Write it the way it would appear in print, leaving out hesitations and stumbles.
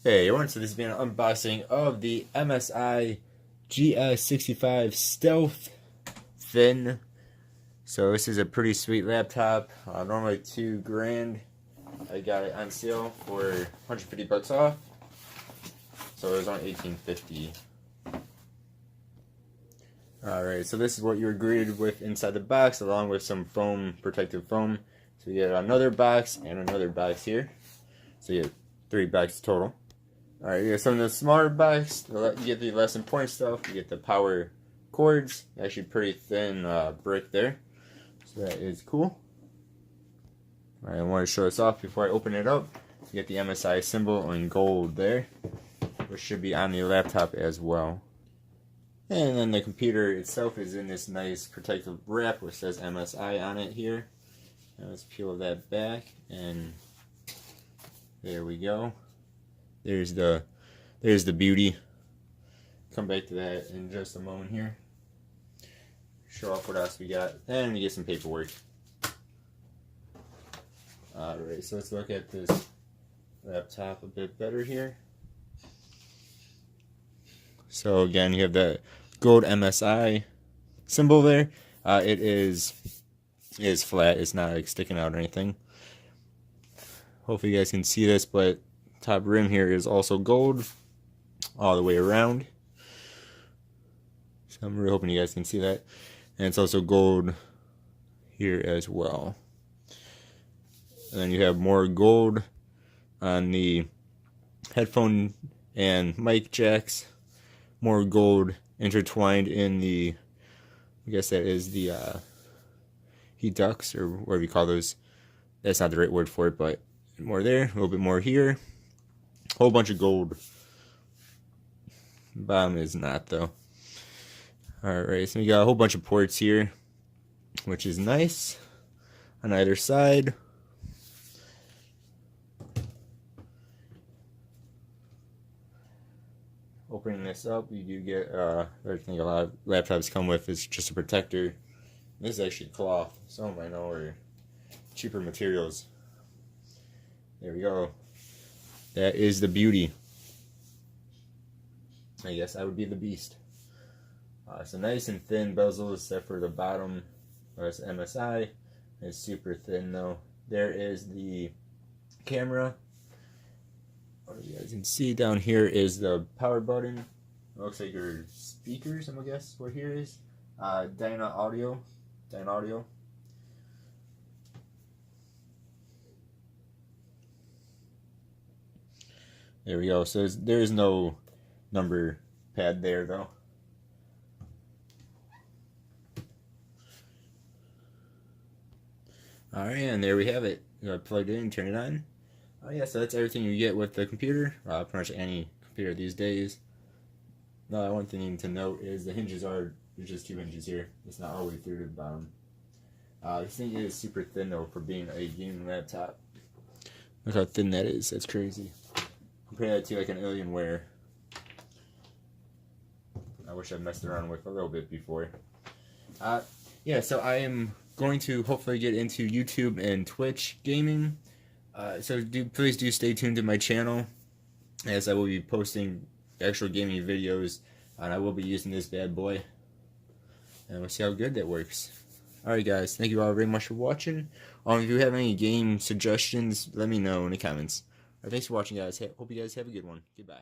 Hey everyone, so this has been an unboxing of the MSI GS65 Stealth Thin. So this is a pretty sweet laptop, normally $2,000. I got it on sale for 150 bucks off, so it was only $18.50. Alright, so this is what you're greeted with inside the box, along with some foam, protective foam. So you get another box and another box here, so you get 3 boxes total. Alright, you get some of the smaller box. You get the less important stuff. You get the power cords. Actually, pretty thin brick there. So that is cool. Alright, I want to show this off before I open it up. You get the MSI symbol in gold there, which should be on the laptop as well. And then the computer itself is in this nice protective wrap which says MSI on it here. Now let's peel that back, and there we go. There's the beauty. Come back to that in just a moment here. Show off what else we got, and we get some paperwork. Alright, so let's look at this laptop a bit better here. So again, you have the gold MSI symbol there. It is flat. It's not like sticking out or anything. Hopefully you guys can see this, but top rim here is also gold all the way around. So I'm really hoping you guys can see that. And it's also gold here as well. And then you have more gold on the headphone and mic jacks. More gold intertwined in the, I guess that is the heat ducts, or whatever you call those. That's not the right word for it, but more there, a little bit more here. Whole bunch of gold. Bottom is not though. Alright, so we got a whole bunch of ports here, which is nice on either side. Opening this up, you do get everything a lot of laptops come with is just a protector. This is actually cloth. Some of them I know are cheaper materials. There we go. That is the beauty. I guess I would be the beast. So nice and thin bezels, except for the bottom. It's MSI. It's super thin though. There is the camera. What you guys can see down here is the power button. It looks like your speakers, I'm gonna guess what here is. Dyna Audio. There we go. So there is no number pad there though. Alright, and there we have it. You plug it in, turn it on. Oh yeah, so that's everything you get with the computer. Pretty much any computer these days. Now, one thing to note is the hinges are just 2 hinges here. It's not all the way through to the bottom. This thing is super thin though for being a gaming laptop. Look how thin that is. That's crazy. Compare that to like an Alienware. I wish I messed around with a little bit before. Yeah, so I am going to hopefully get into YouTube and Twitch gaming. So please do stay tuned to my channel, as I will be posting actual gaming videos, and I will be using this bad boy, and we'll see how good that works. Alright guys, thank you all very much for watching. If you have any game suggestions, let me know in the comments. Thanks for watching guys. Hope you guys have a good one. Goodbye.